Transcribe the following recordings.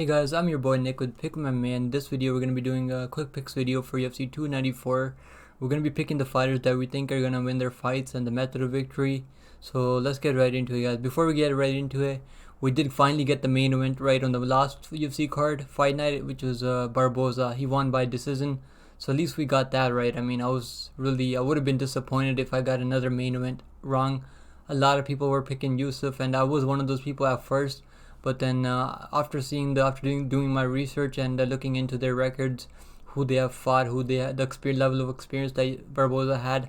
Hey guys, I'm your boy Nick with Pick MMA. In this video, we're going to be doing a quick picks video for UFC 294. We're going to be picking the fighters that we think are going to win their fights and the method of victory. So let's get right into it, guys. Before we get right into it, we did finally get the main event right on the last UFC card, Fight Night, which was Barboza. He won by decision. So at least we got that right. I mean, I would have been disappointed if I got another main event wrong. A lot of people were picking Yusuf, and I was one of those people at first. But then after doing my research and looking into their records, who they have fought, who they had, the level of experience that Barboza had,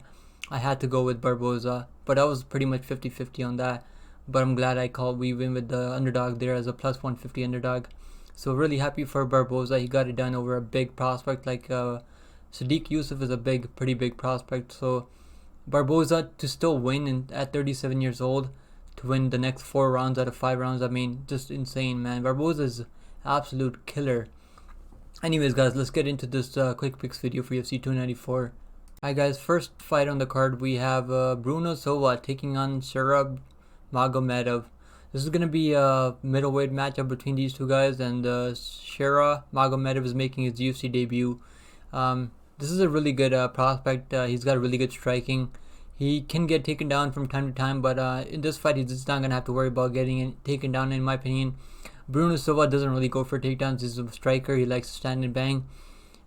I had to go with Barboza. But I was pretty much 50-50 on that. But I'm glad we win with the underdog there as a plus 150 underdog. So really happy for Barboza. He got it done over a big prospect like Sedriques Yusuf is a pretty big prospect. So Barboza to still win at 37 years old, to win the next 4 rounds out of 5 rounds, I mean, just insane, man. Barboza's absolute killer. Anyways, guys, let's get into this quick picks video for UFC 294. Alright, guys, first fight on the card, we have Bruno Silva taking on Magomedov. This is going to be a middleweight matchup between these two guys, and Magomedov is making his UFC debut. This is a really good prospect. He's got really good striking. He can get taken down from time to time, but in this fight, he's just not going to have to worry about getting taken down, in my opinion. Bruno Silva doesn't really go for takedowns. He's a striker. He likes to stand and bang.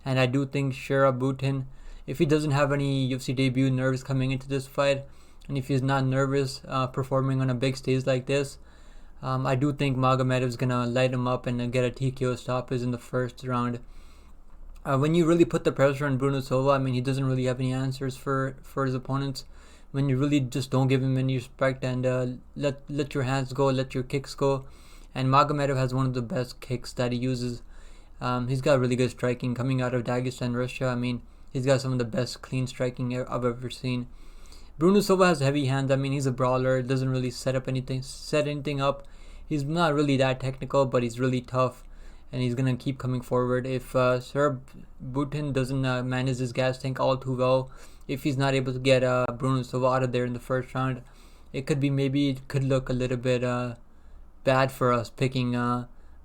And I do think Sharabutdin, if he doesn't have any UFC debut nerves coming into this fight, and if he's not nervous performing on a big stage like this, I do think Magomedov is going to light him up and get a TKO stoppage in the first round. When you really put the pressure on Bruno Silva, I mean, he doesn't really have any answers for his opponents. When you really just don't give him any respect and let your hands go, let your kicks go. And Magomedov has one of the best kicks that he uses. He's got really good striking coming out of Dagestan, Russia. I mean, he's got some of the best clean striking I've ever seen. Bruno Silva has heavy hands. I mean, he's a brawler. Doesn't really set anything up. He's not really that technical, but he's really tough, and he's gonna keep coming forward. If Sharabutdin doesn't manage his gas tank all too well, if he's not able to get Bruno Silva out of there in the first round, it could look a little bit bad for us picking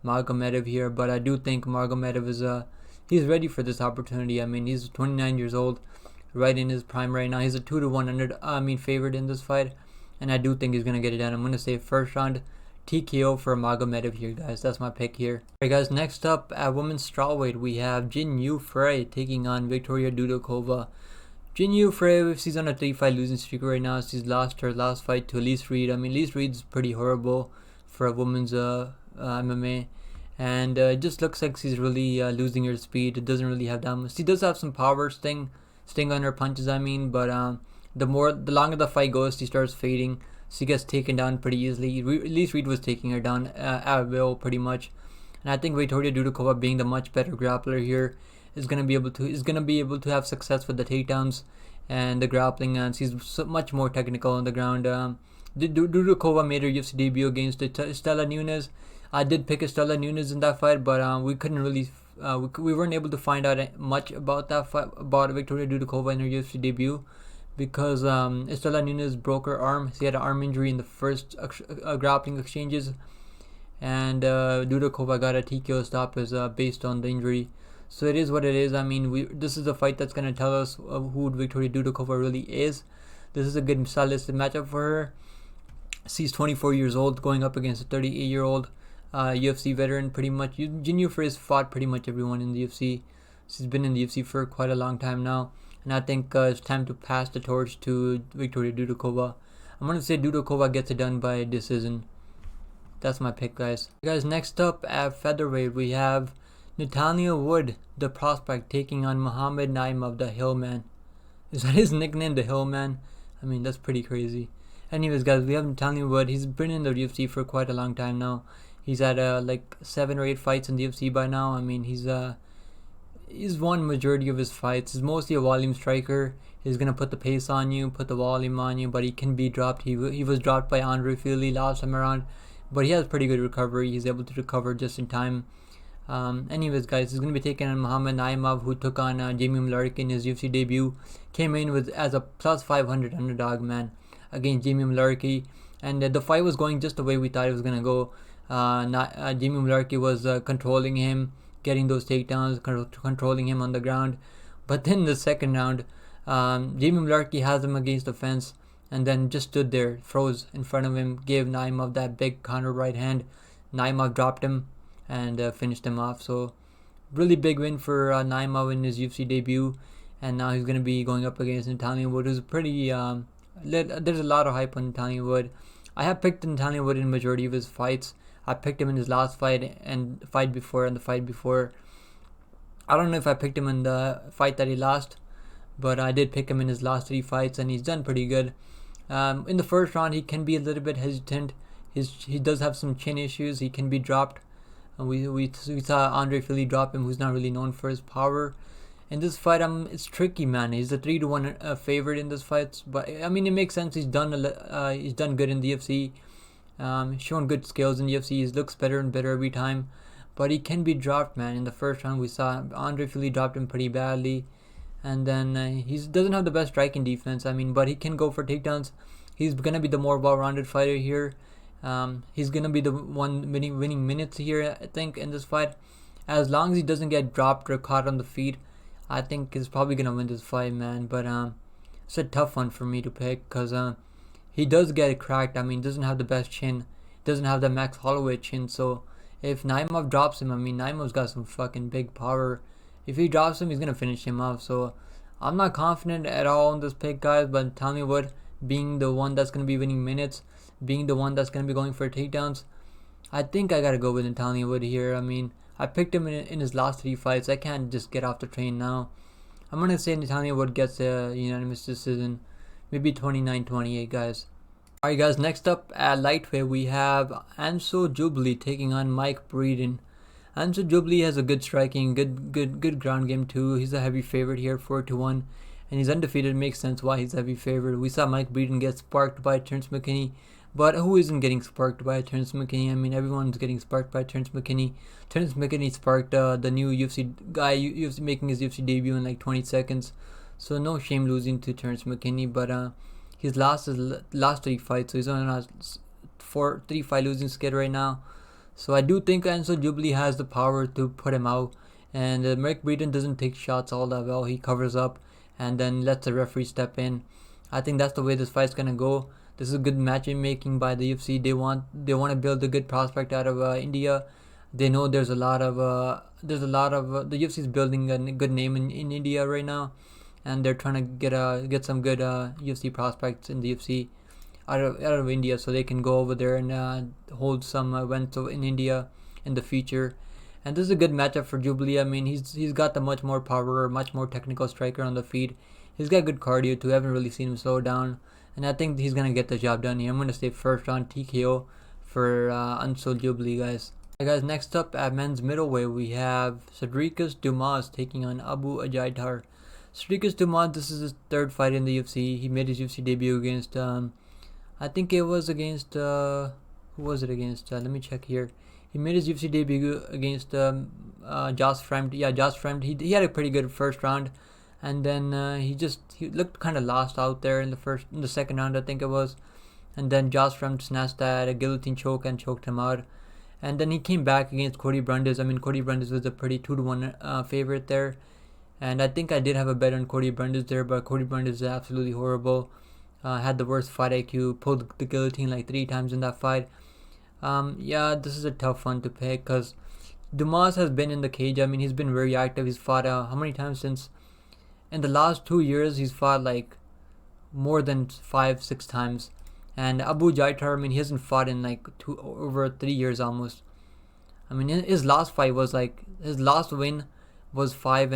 Magomedov here. But I do think Magomedov is he's ready for this opportunity. I mean, he's 29 years old, right in his prime right now. He's a 2-to-1 favorite in this fight, and I do think he's gonna get it done. I'm gonna say first round TKO for Magomedov here, guys. That's my pick here. Alright, guys, next up at women's strawweight, we have Jinh Frey taking on Victoria Dudakova. Jinh Frey, she's on a 3-fight losing streak right now. She's lost her last fight to Elise Reed. I mean, Elise Reed's pretty horrible for a women's MMA, and it just looks like she's really losing her speed. It doesn't really have that much. She does have some power sting on her punches, I mean, but the longer the fight goes, she starts fading. She gets taken down pretty easily. Elise Reed was taking her down at will pretty much, and I think Victoria Dudakova, being the much better grappler here, is gonna be able to have success with the takedowns and the grappling, and she's much more technical on the ground. Dudakova made her UFC debut against Estela Nunes. I did pick Estela Nunes in that fight, but we couldn't really we weren't able to find out much about that fight, about Victoria Dudakova in her UFC debut, because Estela Nunes broke her arm. She had an arm injury in the first grappling exchanges, and Dudakova got a TKO stoppage based on the injury. So it is what it is. I mean, this is a fight that's going to tell us who Victoria Dudakova really is. This is a good stylistic matchup for her. She's 24 years old, going up against a 38-year-old UFC veteran pretty much. Jinh Frey has fought pretty much everyone in the UFC. She's been in the UFC for quite a long time now. And I think it's time to pass the torch to Victoria Dudakova. I'm going to say Dudakova gets it done by decision. That's my pick, guys. Guys, next up at featherweight, we have Nathaniel, the prospect, taking on Mohammad Naimov, the Hillman. Is that his nickname, the Hillman? I mean, that's pretty crazy. Anyways, guys, we have Nathaniel. He's been in the UFC for quite a long time now. He's had like 7 or 8 fights in the UFC by now. I mean, he's won majority of his fights. He's mostly a volume striker. He's gonna put the pace on you, put the volume on you, but he can be dropped. He was dropped by Andre Fili last time around, but he has pretty good recovery. He's able to recover just in time. Anyways, guys, he's going to be taking on Mohammad Naimov, who took on Jamie Mullarkey in his UFC debut. Came in as a plus 500 underdog, man, against Jamie Mullarkey. And the fight was going just the way we thought it was going to go. Jimmy Mularkey was controlling him, getting those takedowns, controlling him on the ground. But then the second round, Jimmy Mularkey has him against the fence and then just stood there, froze in front of him, gave Naimov that big counter right hand. Naimov dropped him and finished him off. So really big win for Naimov in his UFC debut, and now he's going to be going up against Nathaniel Wood, who's pretty there's a lot of hype on Nathaniel Wood. I have picked Nathaniel Wood in the majority of his fights. I picked him in his last fight and the fight before. I don't know if I picked him in the fight that he lost, but I did pick him in his last 3 fights, and he's done pretty good. In the first round, he can be a little bit hesitant. He does have some chin issues. He can be dropped. We saw Andre Fili drop him, who's not really known for his power. In this fight, it's tricky, man. He's a 3-1 favorite in this fight, but I mean, it makes sense. He's done good in the UFC. Shown good skills in the UFC. He looks better and better every time, but he can be dropped, man. In the first round, we saw Andre Fili dropped him pretty badly, and then he doesn't have the best striking defense. I mean, but he can go for takedowns. He's gonna be the more well-rounded fighter here. He's gonna be the one winning minutes here, I think, in this fight. As long as he doesn't get dropped or caught on the feet, I think he's probably gonna win this fight, man. But it's a tough one for me to pick because he does get cracked. I mean, doesn't have the best chin, doesn't have the Max Holloway chin. So if Naimov drops him, I mean, Naimov's got some fucking big power. If he drops him, he's gonna finish him off. So I'm not confident at all in this pick, guys. But Nathaniel Wood being the one that's gonna be winning minutes, being the one that's gonna be going for takedowns, I think I gotta go with Nathaniel Wood here. I mean, I picked him in his last 3 fights. I can't just get off the train now. I'm gonna say Nathaniel Wood gets a unanimous decision, maybe 29-28, guys. Alright, guys. Next up at lightweight, we have Anshul Jubli taking on Mike Breeden. Anshul Jubli has a good striking, good ground game too. He's a heavy favorite here, 4-1, and he's undefeated. It makes sense why he's a heavy favorite. We saw Mike Breeden get sparked by Terence McKinney. But who isn't getting sparked by Terence McKinney? I mean, everyone's getting sparked by Terence McKinney. Terence McKinney sparked the new UFC guy, UFC making his UFC debut in like 20 seconds. So no shame losing to Terence McKinney. But he's lost his last 3 fights, so he's on a 3-5 losing skid right now. So I do think Anshul Jubli has the power to put him out. And Mike Breeden doesn't take shots all that well. He covers up and then lets the referee step in. I think that's the way this fight's gonna go. This is good matchmaking by the UFC. They want to build a good prospect out of India. They know there's a lot of the UFC is building a good name in India right now, and they're trying to get some good UFC prospects in the UFC out of India, so they can go over there and hold some events in India in the future. And this is a good matchup for Jubli. I mean, he's got the much more power, much more technical striker on the feet. He's got good cardio too. I haven't really seen him slow down. And I think he's going to get the job done here. I'm going to say first round TKO for Anshul Jubli, guys. Alright, guys, next up at men's middleweight, we have Sedriques Dumas taking on Azaitar. Sedriques Dumas, this is his 3rd fight in the UFC. He made his UFC debut against, I think it was against, who was it against? Let me check here. He made his UFC debut against Josh Fremd. Yeah, Josh Fremd. He had a pretty good first round. And then he looked kind of lost out there in the second round, I think it was. And then Josh Fremd snatched that a guillotine choke and choked him out. And then he came back against Cody Brundage. I mean, Cody Brundage was a pretty 2-1 favorite there. And I think I did have a bet on Cody Brundage there, but Cody Brundage is absolutely horrible. Had the worst fight IQ, pulled the guillotine like 3 times in that fight. Yeah, this is a tough one to pick because Dumas has been in the cage. I mean, he's been very active. He's fought how many times since? In the last 2 years, he's fought like more than 5-6 times. And Azaitar, I mean, he hasn't fought in like over 3 years almost. I mean, his last fight was like, his last win was 5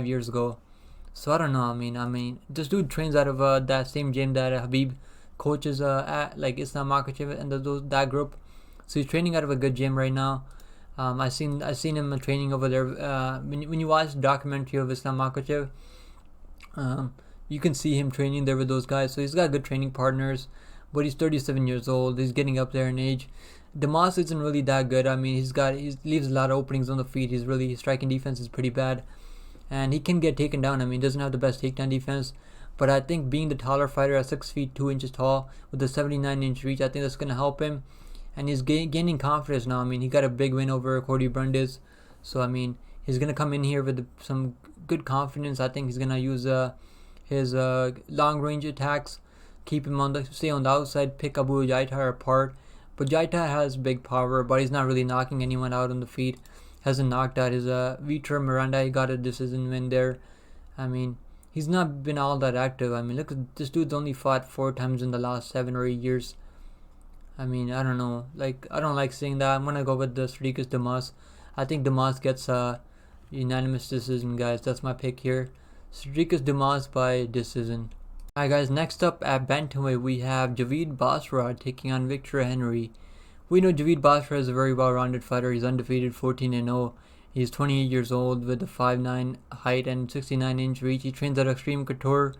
years ago. So I don't know. I mean, this dude trains out of that same gym that Habib coaches at, like Islam Makhachev and that group. So he's training out of a good gym right now. I seen him training over there. When you watch the documentary of Islam Makhachev, you can see him training there with those guys. So he's got good training partners, but he's 37 years old. He's getting up there in age. Dumas isn't really that good. I mean, he leaves a lot of openings on the feet. His striking defense is pretty bad, and he can get taken down. I mean, he doesn't have the best takedown defense, but I think being the taller fighter at 6 feet 2 inches tall with a 79-inch reach, I think that's gonna help him. and he's gaining confidence now. I mean, he got a big win over Cody Brundis, so I mean, he's gonna come in here with some good confidence. I think he's gonna use his long range attacks, keep him stay on the outside, pick Azaitar apart. But Azaitar has big power, but he's not really knocking anyone out on the feet. Hasn't knocked out his Vitor Miranda. He got a decision win there. I mean, he's not been all that active. I mean, look, this dude's only fought 4 times in the last 7 or 8 years. I mean, I don't know. Like, I don't like seeing that. I'm gonna go with the Sedriques Dumas. I think Dumas gets a unanimous decision, guys. That's my pick here. Sedriques Dumas by decision. Alright, guys. Next up at bantamweight, we have Javid Basharat taking on Victor Henry. We know Javid Basharat is a very well-rounded fighter. He's undefeated, 14-0. He's 28 years old with a 5'9" height and 69-inch reach. He trains at Extreme Couture.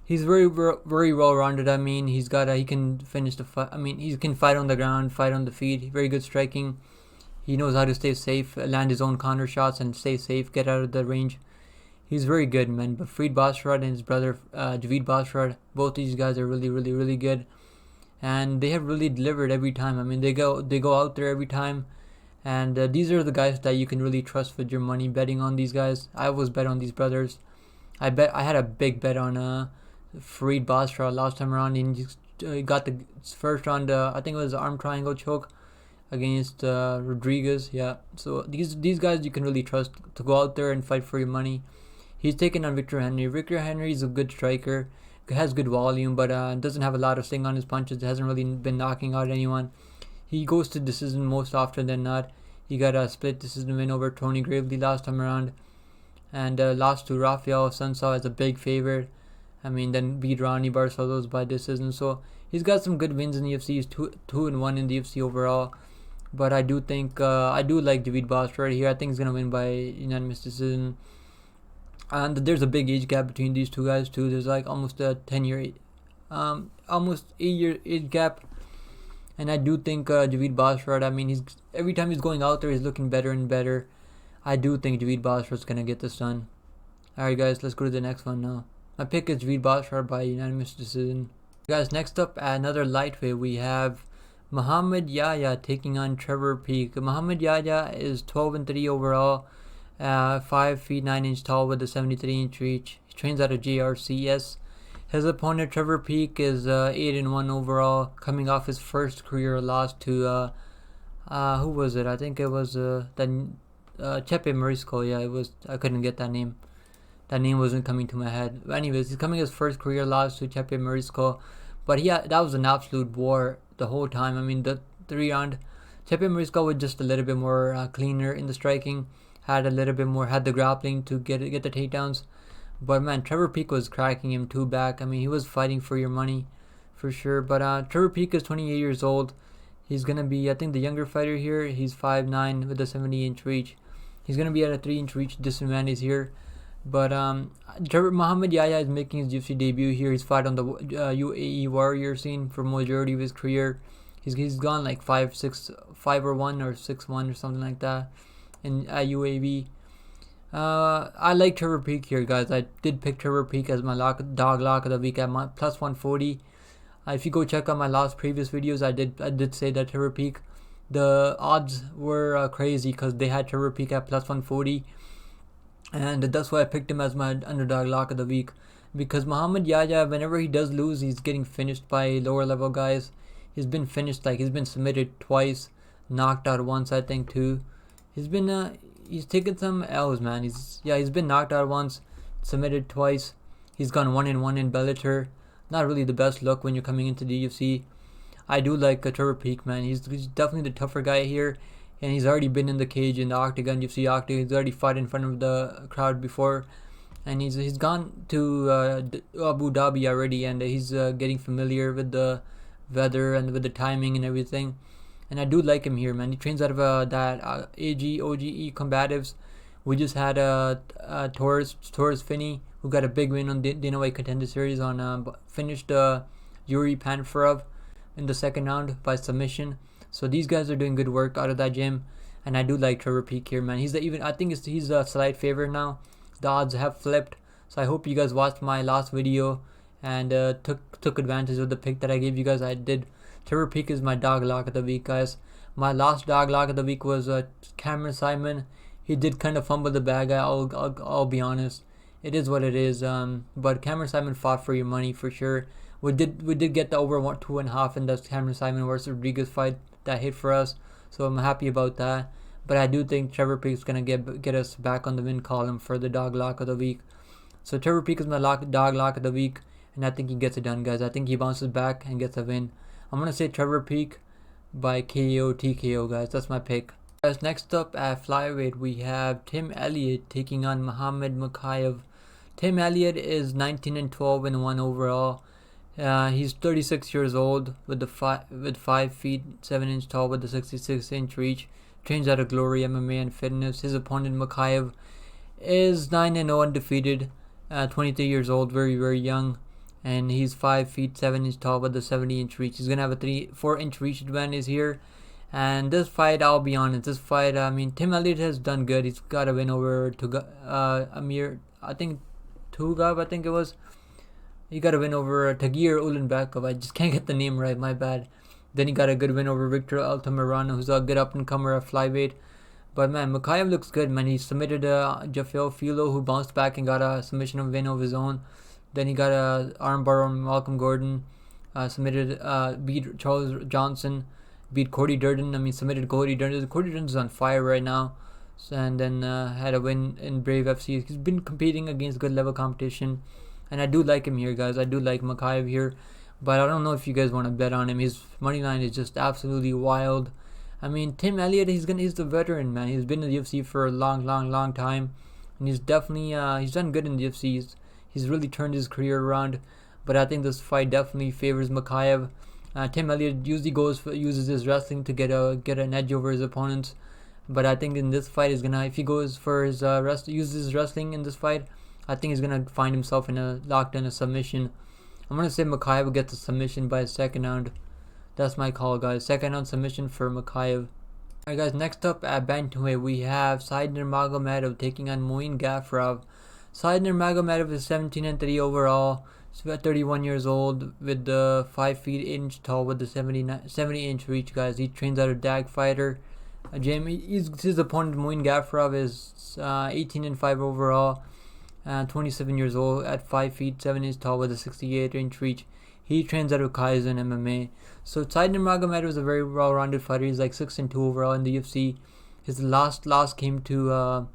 He's very well-rounded. I mean, he can finish the fight. I mean, he can fight on the ground, fight on the feet. Very good striking. He knows how to stay safe, land his own counter shots, and stay safe, get out of the range. He's very good, man. But Frey Basharat and his brother Javid Basharat, both these guys are really good, and they have really delivered every time. I mean, they go out there every time, and these are the guys that you can really trust with your money betting on these guys. I always bet on these brothers. I had a big bet on Frey Basharat last time around, and he got the first round. I think it was arm triangle choke against Rodriguez. Yeah, so these guys you can really trust to go out there and fight for your money. He's taking on Victor Henry. Victor Henry is a good striker, has good volume, but doesn't have a lot of sting on his punches. Hasn't really been knocking out anyone. He goes to decision most often than not. He got a split decision win over Tony Gravely last time around, and lost to Rafael Sunsao as a big favorite. I mean, then beat Ronnie Barcelos by decision. So he's got some good wins in the UFC. He's 2-1 in the UFC overall. But I do think I do like Javid Basharat here. I think he's gonna win by unanimous decision. And there's a big age gap between these two guys too. There's like almost a 10-year, almost 8-year age gap. And I do think Javid Basharat, I mean, every time he's going out there, he's looking better and better. I do think Javid Basharat's gonna get this done. Alright, guys, let's go to the next one now. My pick is Javid Basharat by unanimous decision. Guys, next up, at another lightweight, we have Mohammad Yahya taking on Trevor Peak. Mohammad Yahya is 12-3 overall, 5 feet 9 inches tall with a 73-inch reach. He trains out of JRCS. His opponent Trevor Peak is 8-1 overall, coming off his first career loss to who was it? I think it was Chepe Marisco. Yeah, it was. I couldn't get that name. That name wasn't coming to my head. But anyways, he's coming his first career loss to Chepe Marisco, but that was an absolute war the whole time. I mean, the 3-round, Chepe Marisco was just a little bit more cleaner in the striking, had the grappling to get the takedowns. But man, Trevor Peak was cracking him 2 back. I mean, he was fighting for your money, for sure. But Trevor Peak is 28 years old. He's gonna be, I think, the younger fighter here. He's 5'9" with a 70-inch reach. He's gonna be at a 3-inch reach disadvantage here. But Mohammad Yahya is making his UFC debut here. He's fought on the UAE Warrior scene for majority of his career. He's gone like 5-1 or 6-1 or something like that in UAV. I like Trevor Peak here, guys. I did pick Trevor Peak as my dog lock of the week at plus 140. If you go check out my previous videos, I did say that Trevor Peak, the odds were crazy because they had Trevor Peak at plus 140. And that's why I picked him as my underdog lock of the week. Because Mohammad Yahya, whenever he does lose, he's getting finished by lower level guys. He's been finished, like he's been submitted twice, knocked out once, I think too. He's taken some L's, man. He's been knocked out once, submitted twice. He's gone 1-1 in Bellator. Not really the best look when you're coming into the UFC. I do like Trevor Peak, man. He's definitely the tougher guy here. And he's already been in the cage in the Octagon, UFC Octagon. He's already fought in front of the crowd before, and he's gone to Abu Dhabi already, and he's getting familiar with the weather and with the timing and everything. And I do like him here, man. He trains out of that OGE Combatives. We just had Torres Finney, who got a big win on Dana White Contender Series finished Yuri Panfarov in the second round by submission. So these guys are doing good work out of that gym, and I do like Trevor Peak here, man. I think he's a slight favorite now. The odds have flipped, so I hope you guys watched my last video and took advantage of the pick that I gave you guys. I did Trevor Peek is my dog lock of the week, guys. My last dog lock of the week was Cameron Simon. He did kind of fumble the bag. I'll be honest. It is what it is. But Cameron Simon fought for your money for sure. We did get the over 2.5 in that Cameron Simon versus Rodriguez fight that hit for us. So I'm happy about that. But I do think Trevor Peek is gonna get us back on the win column for the dog lock of the week. So Trevor Peek is my dog lock of the week, and I think he gets it done, guys. I think he bounces back and gets a win. I'm gonna say Trevor Peek by KO TKO, guys. That's my pick. Guys, next up at flyweight we have Tim Elliott taking on Mokaev. Tim Elliott is 19-12-1 overall. He's 36 years old with 5 feet 7 inch tall with the 66-inch reach. Trains out of Glory MMA and Fitness. His opponent Mokaev is 9-0 undefeated. 23 years old, very young, and he's 5 feet 7 inch tall with the 70-inch reach. He's gonna have a 4-inch reach advantage here. And this fight, I'll be honest, I mean, Tim Elliott has done good. He's got a win over Tugab, I think it was. He got a win over Tagir Ulanbekov. I just can't get the name right, my bad. Then he got a good win over Victor Altamirano, who's a good up-and-comer at flyweight. But man, Mokaev looks good, man. He submitted Jafel Filo, who bounced back and got a submission win of his own. Then he got a armbar on Malcolm Gordon. Beat Charles Johnson. Beat Cody Durden. Submitted Cody Durden. Cody Durden's on fire right now. And then had a win in Brave FC. He's been competing against good level competition. And I do like him here, guys. I do like Mokaev here. But I don't know if you guys want to bet on him. His money line is just absolutely wild. I mean, Tim Elliott, he's the veteran, man. He's been in the UFC for a long time. And he's definitely, he's done good in the UFC. He's really turned his career around. But I think this fight definitely favors Mokaev. Tim Elliott usually uses his wrestling to get an edge over his opponents. But I think in this fight, if he goes for his uses his wrestling in this fight, I think he's gonna find himself in a locked in a submission. I'm gonna say Mokaev gets a submission by second round. That's my call, guys. Second round submission for Mokaev. Alright, guys. Next up at bantamweight we have Nurmagomedov taking on Muin Gafurov. Nurmagomedov is 17-3 overall. He's about 31 years old with the 5 feet 8 inch tall with the 70-inch reach, guys. He trains out of Dag Fighter gym. His opponent Muin Gafurov is 18-5 overall. 27 years old at 5 feet 7 inches tall with a 68-inch reach. He trains out of Kaizen MMA. So Nurmagomedov is a very well-rounded fighter. He's like 6-2 overall in the UFC. His last loss came to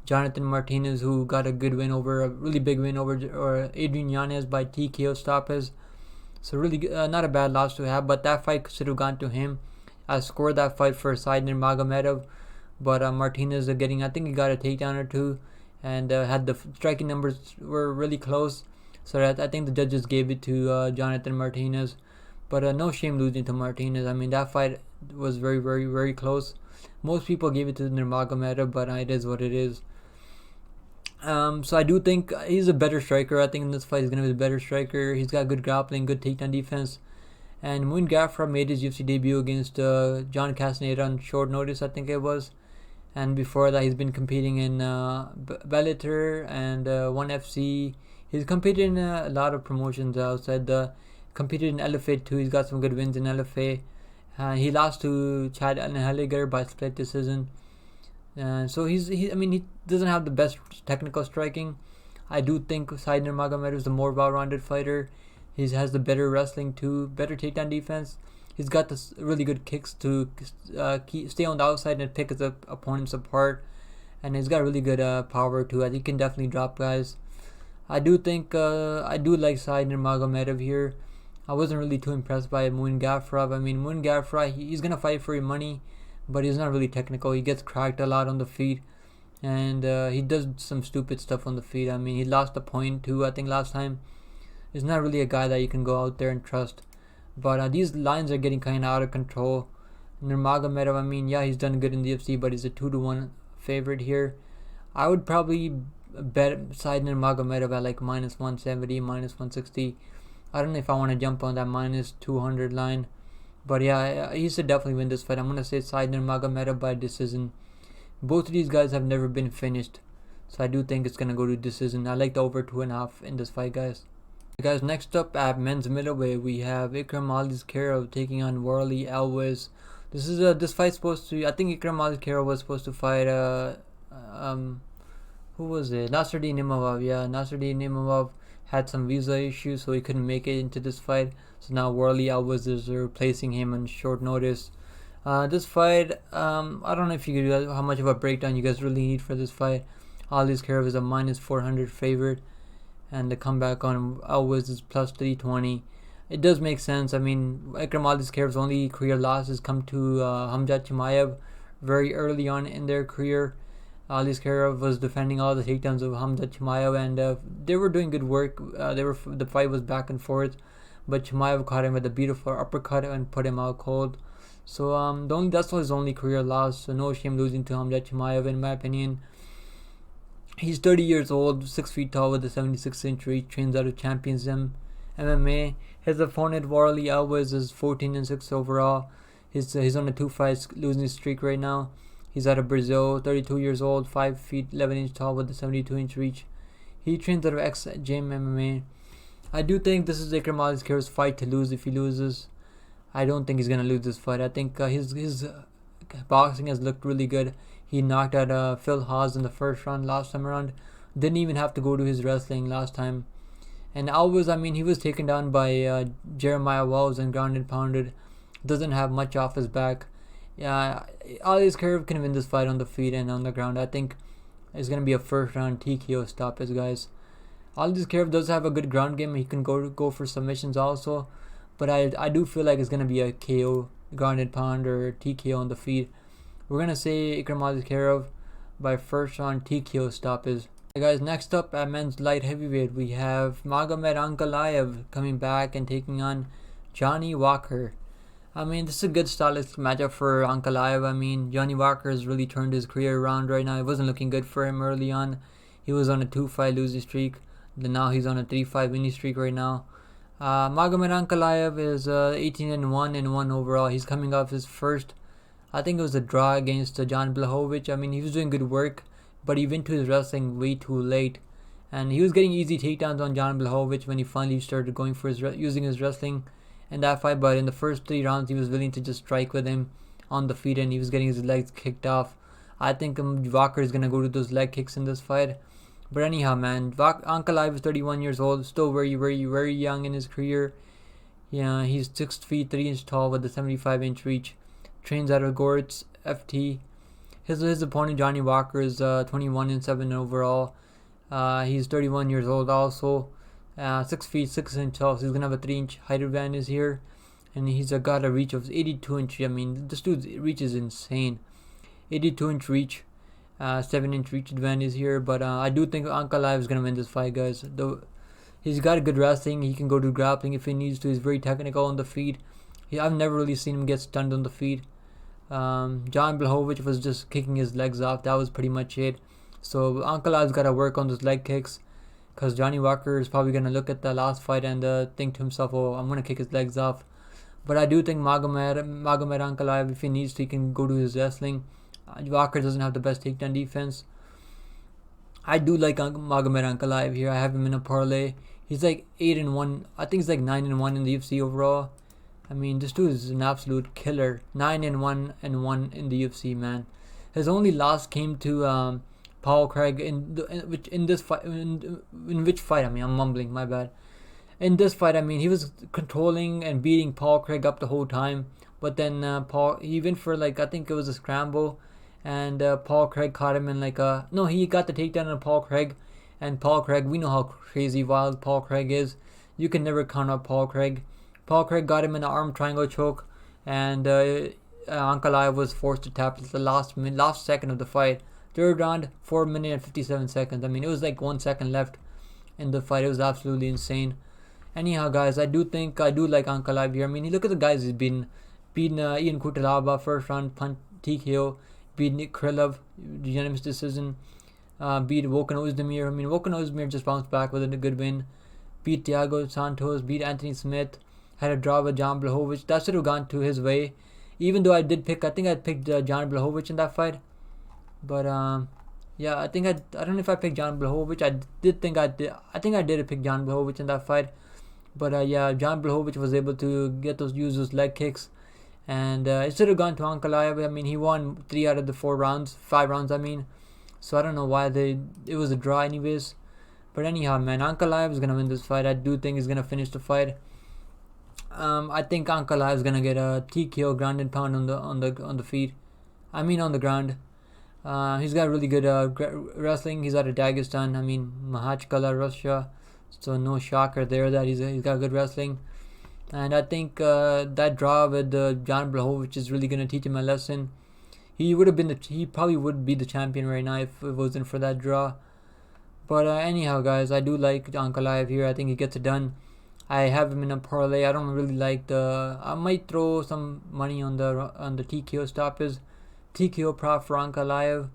Jonathan Martinez, who got a really big win over Adrian Yanez by TKO stoppage. So really not a bad loss to have, but that fight should have gone to him. I scored that fight for Nurmagomedov, but Martinez I think he got a takedown or two. And had the striking numbers were really close, so I think the judges gave it to Jonathan Martinez. But no shame losing to Martinez. I mean, that fight was very close. Most people gave it to Nurmagomedov, but it is what it is. So I do think he's a better striker. I think in this fight he's going to be the better striker. He's got good grappling, good takedown defense. And Muin Gafurov made his UFC debut against John Castaneda on short notice, I think it was. And before that, he's been competing in Bellator and ONE FC. He's competed in a lot of promotions outside. Competed in LFA too. He's got some good wins in LFA. He lost to Chad Allenhelliger by split decision. So he doesn't have the best technical striking. I do think Nurmagomedov is the more well-rounded fighter. He has the better wrestling too, better takedown defense. He's got the really good kicks to stay on the outside and pick his opponents apart. And he's got really good power too. He can definitely drop guys. I do think I do like Nurmagomedov here. I wasn't really too impressed by Muin Gafurov. I mean, Muin Gafurov, he's going to fight for your money, but he's not really technical. He gets cracked a lot on the feet. And he does some stupid stuff on the feet. I mean, he lost a point too, I think, last time. He's not really a guy that you can go out there and trust. But these lines are getting kind of out of control. Nurmagomedov, I mean, yeah, he's done good in the UFC, but he's a 2-1 favorite here. I would probably bet Nurmagomedov at like minus 170, minus 160. I don't know if I want to jump on that minus 200 line. But yeah, he should definitely win this fight. I'm going to say Nurmagomedov by decision. Both of these guys have never been finished. So I do think it's going to go to decision. I like the over 2.5 in this fight, guys. Guys, next up at men's middleweight, we have Ikram Aliskerov taking on Warlley Alves. This fight's supposed to. I think Ikram Aliskerov was supposed to fight who was it? Naimov. Yeah, Naimov had some visa issues, so he couldn't make it into this fight. So now Warlley Alves is replacing him on short notice. This fight, I don't know if you could how much of a breakdown you guys really need for this fight. Aliskerov is a -400 favorite, and the comeback on Alves is +320. It does make sense. I mean, Ikram Aliskerov's only career losses come to Hamzat Chimaev very early on in their career. Aliskerov was defending all the takedowns of Hamzat Chimaev, and they were doing good work. The fight was back and forth, but Chimaev caught him with a beautiful uppercut and put him out cold. So that's his only career loss. So no shame losing to Hamzat Chimaev, in my opinion. He's 30 years old, 6 feet tall with a 76-inch reach, trains out of Champions MMA. His opponent, Warlley Alves, is 14-6 overall. He's on a 2-fight losing streak right now. He's out of Brazil, 32 years old, 5 feet 11 inch tall with a 72-inch reach. He trains out of Gym MMA. I do think this is Ikram Aliskerov's fight to lose. If he loses, I don't think he's gonna lose this fight. I think his boxing has looked really good. He knocked out Phil Haas in the first round last time around. Didn't even have to go to his wrestling last time. And Alves, I mean, he was taken down by Jeremiah Wells and ground and pounded. Doesn't have much off his back. Yeah, Aliskerov can win this fight on the feet and on the ground. I think it's gonna be a first round TKO stoppage, guys. Aliskerov does have a good ground game. He can go for submissions also, but I do feel like it's gonna be a KO, ground and pound, or TKO on the feet. We're gonna say Ikram Aliskerov by first round TKO stoppage. Hey guys, next up at men's light heavyweight, we have Magomed Ankalaev coming back and taking on Johnny Walker. I mean, this is a good stylistic matchup for Ankalaev. I mean, Johnny Walker has really turned his career around right now. It wasn't looking good for him early on. He was on a 2-fight losing streak. Then now he's on a 3-fight winning streak right now. Magomed Ankalaev is 18-1 and 1 overall. He's coming off his first, I think it was a draw against Jan Blachowicz. I mean, he was doing good work, but he went to his wrestling way too late. And he was getting easy takedowns on Jan Blachowicz when he finally started going for using his wrestling in that fight. But in the first 3 rounds, he was willing to just strike with him on the feet, and he was getting his legs kicked off. I think Walker is going to go to those leg kicks in this fight. But anyhow, man, Ankalaev is 31 years old, still very, very, very young in his career. Yeah, he's 6 feet 3 inches tall with a 75-inch reach. Trains out of Goretz FT. His opponent, Johnny Walker, is 21-7 overall. He's 31 years old also. 6 feet 6 inches tall, so he's gonna have a 3-inch height advantage here, and he's got a reach of 82 inch. I mean, this dude's reach is insane. 82-inch reach, 7-inch reach advantage here. But I do think Ankalaev is gonna win this fight, guys. Though he's got a good wrestling, he can go to grappling if he needs to. He's very technical on the feet. I've never really seen him get stunned on the feet. Jan Blachowicz was just kicking his legs off. That was pretty much it. So Ankalaev's got to work on those leg kicks, because Johnny Walker is probably going to look at the last fight and think to himself, oh, I'm going to kick his legs off. But I do think Magomed Ankalaev, if he needs to, he can go to his wrestling. Walker doesn't have the best takedown defense. I do like Magomed Ankalaev here. I have him in a parlay. He's like 8-1. I think he's like 9-1 in the UFC overall. I mean, this dude is an absolute killer. 9-1 and 1 in the UFC, man. His only loss came to Paul Craig in which fight? I mean, I'm mumbling. My bad. In this fight, I mean, he was controlling and beating Paul Craig up the whole time. But then he went for, like, I think it was a scramble, and Paul Craig caught him in he got the takedown on Paul Craig. And Paul Craig, we know how crazy wild Paul Craig is. You can never count out Paul Craig. Paul Craig got him in an arm triangle choke, and Ankalaev was forced to tap at the last second of the fight. Third round, 4 minutes and 57 seconds. I mean, it was like 1 second left in the fight. It was absolutely insane. Anyhow, guys, I do like Ankalaev here. I mean, look at the guys he's beaten Ian Kutalaba, first round punch TKO. Beat Nick Krylov, unanimous decision. Beat Volkan Ozdemir. I mean, Volkan Ozdemir just bounced back with a good win. Beat Thiago Santos. Beat Anthony Smith. Had a draw with Jan Blachowicz. That should have gone to his way. Even though I picked Jan Blachowicz in that fight. But yeah, I don't know if I picked Jan Blachowicz. I think I did pick Jan Blachowicz in that fight. But yeah, Jan Blachowicz was able to use those leg kicks, and it should have gone to Ankalaev. I mean, he won 3 out of the 5 rounds. I mean, so I don't know why it was a draw anyways. But anyhow, man, Ankalaev is gonna win this fight. I do think he's gonna finish the fight. I think Ankalaev is gonna get a TKO, ground and pound on the feet. I mean on the ground. He's got really good wrestling. He's out of Dagestan. I mean Makhachkala, Russia. So no shocker there that he's got good wrestling. And I think that draw with Jan Blachowicz is really gonna teach him a lesson. He probably would be the champion right now if it wasn't for that draw. But anyhow, guys, I do like Ankalaev here. I think he gets it done. I have him in a parlay. I don't really like I might throw some money on the TKO stoppage, TKO prop for Ankalaev.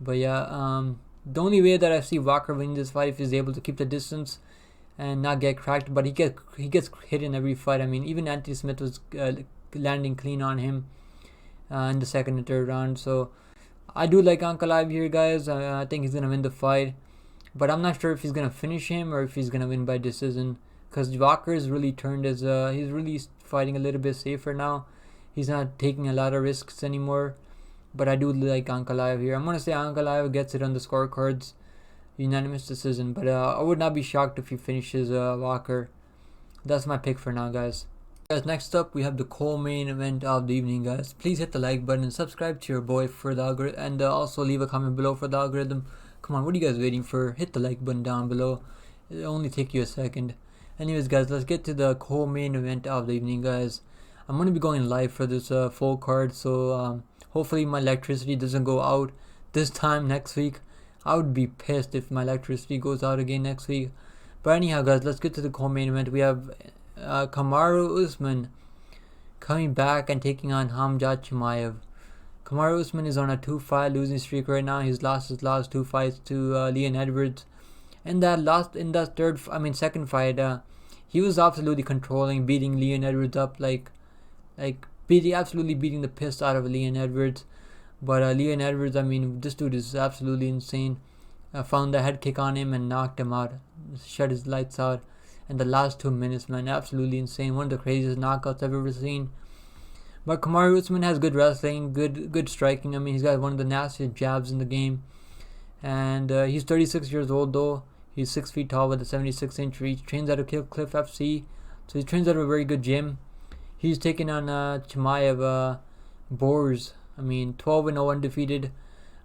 But yeah, the only way that I see Walker winning this fight if he's able to keep the distance and not get cracked. But he gets hit in every fight. I mean, even Anthony Smith was landing clean on him in the second and third round. So I do like Ankalaev here, guys. I think he's gonna win the fight. But I'm not sure if he's going to finish him or if he's going to win by decision. Because Walker is really turned as... he's really fighting a little bit safer now. He's not taking a lot of risks anymore. But I do like Ankalaev here. I'm going to say Ankalaev gets it on the scorecards. Unanimous decision. But I would not be shocked if he finishes Walker. That's my pick for now, guys. Guys, next up we have the co-main event of the evening, guys. Please hit the like button and subscribe to your boy for the algorithm. And also leave a comment below for the algorithm. Come on, what are you guys waiting for? Hit the like button down below. It'll only take you a second. Anyways, guys, let's get to the co-main event of the evening, guys. I'm going to be going live for this full card, so hopefully my electricity doesn't go out this time next week. I would be pissed if my electricity goes out again next week. But anyhow, guys, let's get to the co-main event. We have Kamaru Usman coming back and taking on Khamzat Chimaev. Kamaru Usman is on a 2-fight losing streak right now. He's lost his last 2 fights to Leon Edwards. In that second fight, he was absolutely controlling, beating Leon Edwards up, absolutely beating the piss out of Leon Edwards. But Leon Edwards, I mean, this dude is absolutely insane. Found the head kick on him and knocked him out, shut his lights out. In the last 2 minutes, man, absolutely insane. One of the craziest knockouts I've ever seen. But Kamaru Usman has good wrestling, good striking. I mean, he's got one of the nastiest jabs in the game. And he's 36 years old, though. He's 6 feet tall with a 76-inch reach. Trains out of Cliff FC. So he trains out of a very good gym. He's taking on Chimaev Boers. I mean, 12-0 undefeated.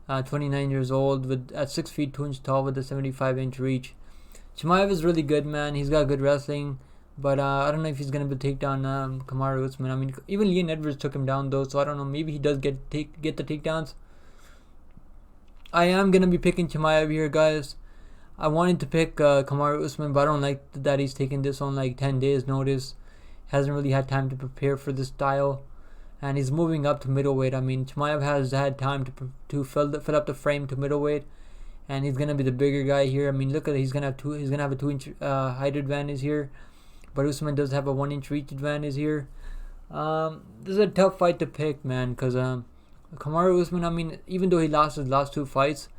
29 years old at 6 feet 2 inches tall with a 75-inch reach. Chimaev is really good, man. He's got good wrestling. But I don't know if he's going to take down Kamaru Usman. I mean, even Leon Edwards took him down, though. So I don't know. Maybe he does get the takedowns. I am going to be picking Chimaev here, guys. I wanted to pick Kamaru Usman, but I don't like that he's taking this on like 10 days notice. Hasn't really had time to prepare for this style. And he's moving up to middleweight. I mean, Chimaev has had time to fill up the frame to middleweight. And he's going to be the bigger guy here. I mean, look at it. He's going to have a 2-inch height advantage here. But Usman does have a 1-inch reach advantage here. This is a tough fight to pick, man, because Kamaru Usman, I mean, even though he lost his last 2 fights,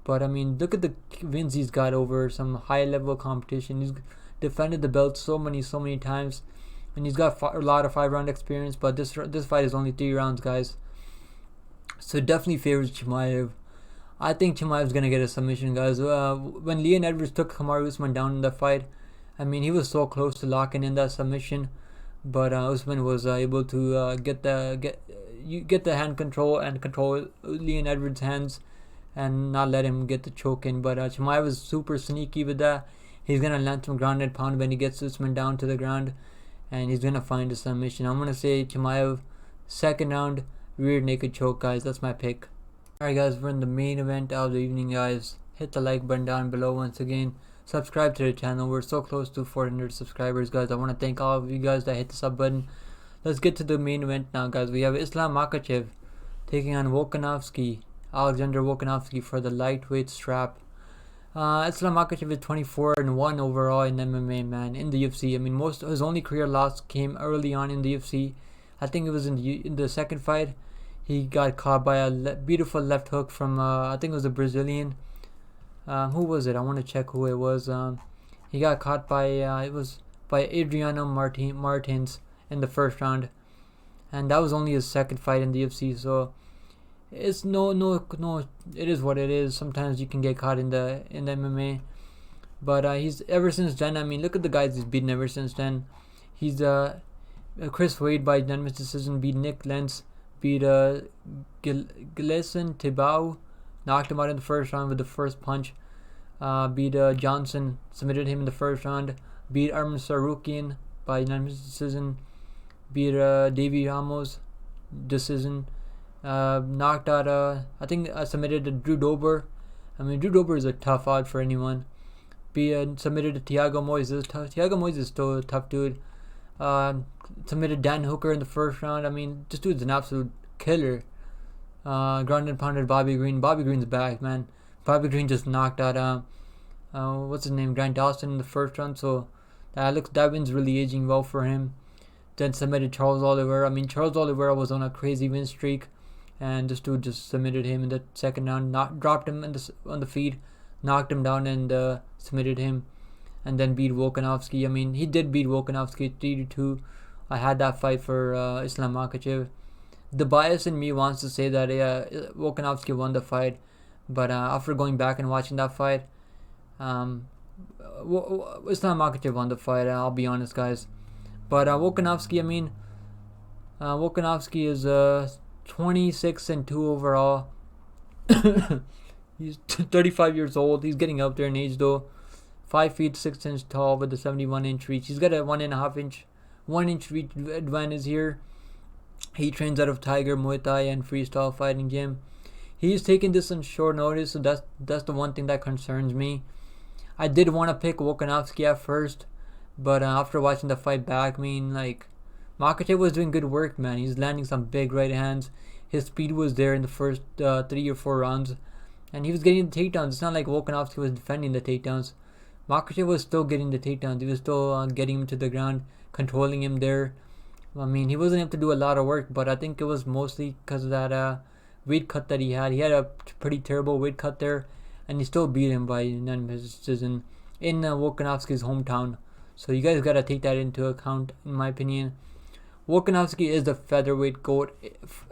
but I mean, look at the wins he's got over some high-level competition. He's defended the belt so many times, and he's got a lot of 5-round experience. But this fight is only 3 rounds, guys. So it definitely favors Chimaev. I think Chimaev's gonna get a submission, guys. When Leon Edwards took Kamaru Usman down in that fight, I mean, he was so close to locking in that submission, but Usman was able to get the hand control and control Leon Edwards' hands and not let him get the choke in. But Chimaev was super sneaky with that. He's gonna land some ground and pound when he gets Usman down to the ground, and he's gonna find a submission. I'm gonna say Chimaev, second round, rear naked choke, guys. That's my pick. Alright, guys, we're in the main event of the evening, guys. Hit the like button down below once again. Subscribe to the channel. We're so close to 400 subscribers, guys. I want to thank all of you guys that hit the sub button. Let's get to the main event now, guys. We have Islam Makhachev taking on Alexander Volkanovski for the lightweight strap. Islam Makhachev is 24-1 overall in MMA, man, in the UFC. I mean, his only career loss came early on in the UFC. I think it was in the second fight. He got caught by a beautiful left hook from I think it was a Brazilian. Who was it? I want to check who it was. He got caught by by Adriano Martins in the first round, and that was only his second fight in the UFC. So it's no. It is what it is. Sometimes you can get caught in the MMA, but he's ever since then. I mean, look at the guys he's beaten ever since then. He's Chris Wade by unanimous decision, beat Nick Lentz, beat Gleison Tibau, knocked him out in the first round with the first punch. Beat Johnson, submitted him in the first round. Beat Arman Sarukian by unanimous decision. Beat Davy Ramos, decision. Knocked out, submitted Drew Dober. I mean, Drew Dober is a tough out for anyone. Submitted to Thiago Moises. Thiago Moises is still a tough dude. Submitted Dan Hooker in the first round. I mean, this dude's an absolute killer. Ground and pounded Bobby Green. Bobby Green's back, man. Bobby Green just knocked out what's his name, Grant Dawson in the first round. So that win's really aging well for him. Then submitted Charles Oliveira. I mean, Charles Oliveira was on a crazy win streak, and this dude just submitted him in the second round. Dropped him on the feet, knocked him down, and submitted him, and then beat Volkanovski. I mean, he did beat Volkanovski 3-2. I had that fight for Islam Makhachev. The bias in me wants to say that Volkanovski won the fight, but after going back and watching that fight, Islam Makhachev won the fight. I'll be honest, guys. But Volkanovski, I mean, Volkanovski is 26-2 overall. He's 35 years old. He's getting up there in age though. 5 feet 6 inches tall with a 71-inch reach. He's got a 1 inch reach advantage here. He trains out of Tiger Muay Thai and freestyle fighting gym. He's taking this on short notice, so that's the one thing that concerns me. I did want to pick Volkanovski at first, but after watching the fight back, I mean, like, Makhachev was doing good work, man. He's landing some big right hands. His speed was there in the first 3 or 4 rounds, and he was getting the takedowns. It's not like Volkanovski was defending the takedowns. Makhachev was still getting the takedowns. He was still getting him to the ground, controlling him there. I mean, he wasn't able to do a lot of work, but I think it was mostly because of that weight cut that he had. He had a pretty terrible weight cut there, and he still beat him by unanimous decision in Volkanovski's hometown. So you guys gotta take that into account, in my opinion. Volkanovski is the featherweight GOAT,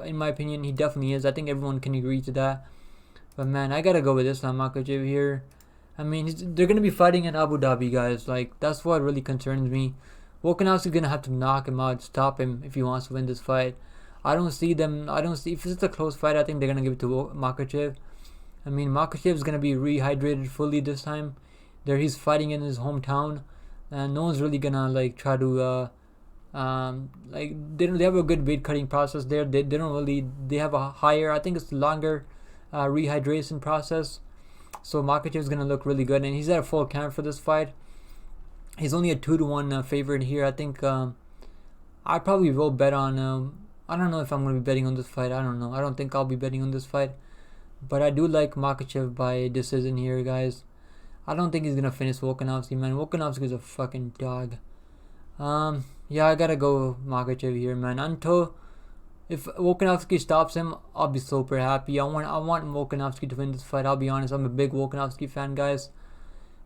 in my opinion. He definitely is. I think everyone can agree to that. But man, I gotta go with Islam Makhachev here. I mean, they're gonna be fighting in Abu Dhabi, guys. Like, that's what really concerns me. Volkanovski's gonna have to knock him out, stop him if he wants to win this fight. I don't see if it's a close fight. I think they're gonna give it to Makhachev. I mean, Makhachev's gonna be rehydrated fully this time. He's fighting in his hometown, and no one's really gonna like try to they have a good weight cutting process there. They have a higher, I think it's longer rehydration process. So Makhachev's gonna look really good, and he's at a full camp for this fight. He's only a 2-1 favorite here. I think I probably will bet on. I don't know if I'm gonna be betting on this fight. I don't know. I don't think I'll be betting on this fight, but I do like Makhachev by decision here, guys. I don't think he's gonna finish Volkanovski, man. Volkanovski is a fucking dog. Yeah, I gotta go Makhachev here, man. If Volkanovski stops him, I'll be super happy. I want Volkanovski to win this fight. I'll be honest, I'm a big Volkanovski fan, guys.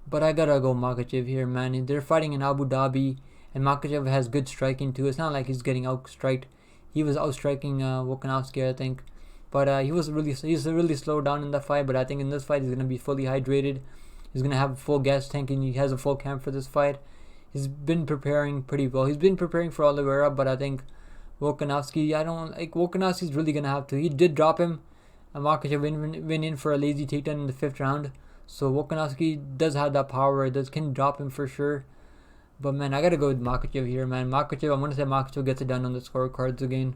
But I gotta go Makhachev here, man. They're fighting in Abu Dhabi, and Makhachev has good striking too. It's not like he's getting outstriked. He was outstriking Volkanovski, I think. But he's really slowed down in the fight. But I think in this fight, he's gonna be fully hydrated. He's gonna have a full gas tank, and he has a full camp for this fight. He's been preparing pretty well. He's been preparing for Oliveira, but I think Volkanovski's really gonna have to. He did drop him. Makhachev went in for a lazy takedown in the 5th round. So Volkanovski does have that power. Can drop him for sure. But man, I gotta go with Makhachev here, man. I'm gonna say Makhachev gets it done on the scorecards again.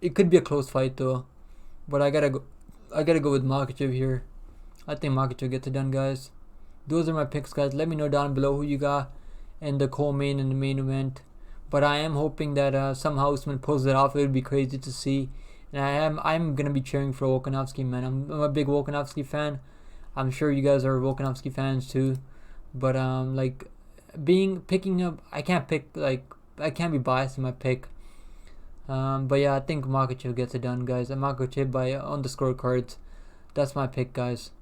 It could be a close fight though, but I gotta go with Makhachev here. I think Makhachev gets it done, guys. Those are my picks, guys. Let me know down below who you got in the co-main and the main event. But I am hoping that somehow Usman pulls it off. It would be crazy to see. And I'm gonna be cheering for Volkanovski, man. I'm a big Volkanovski fan. I'm sure you guys are Volkanovski fans too. But picking up, I can't be biased in my pick. But yeah, I think Makhachev gets it done, guys. Makhachev on the scorecards. That's my pick, guys.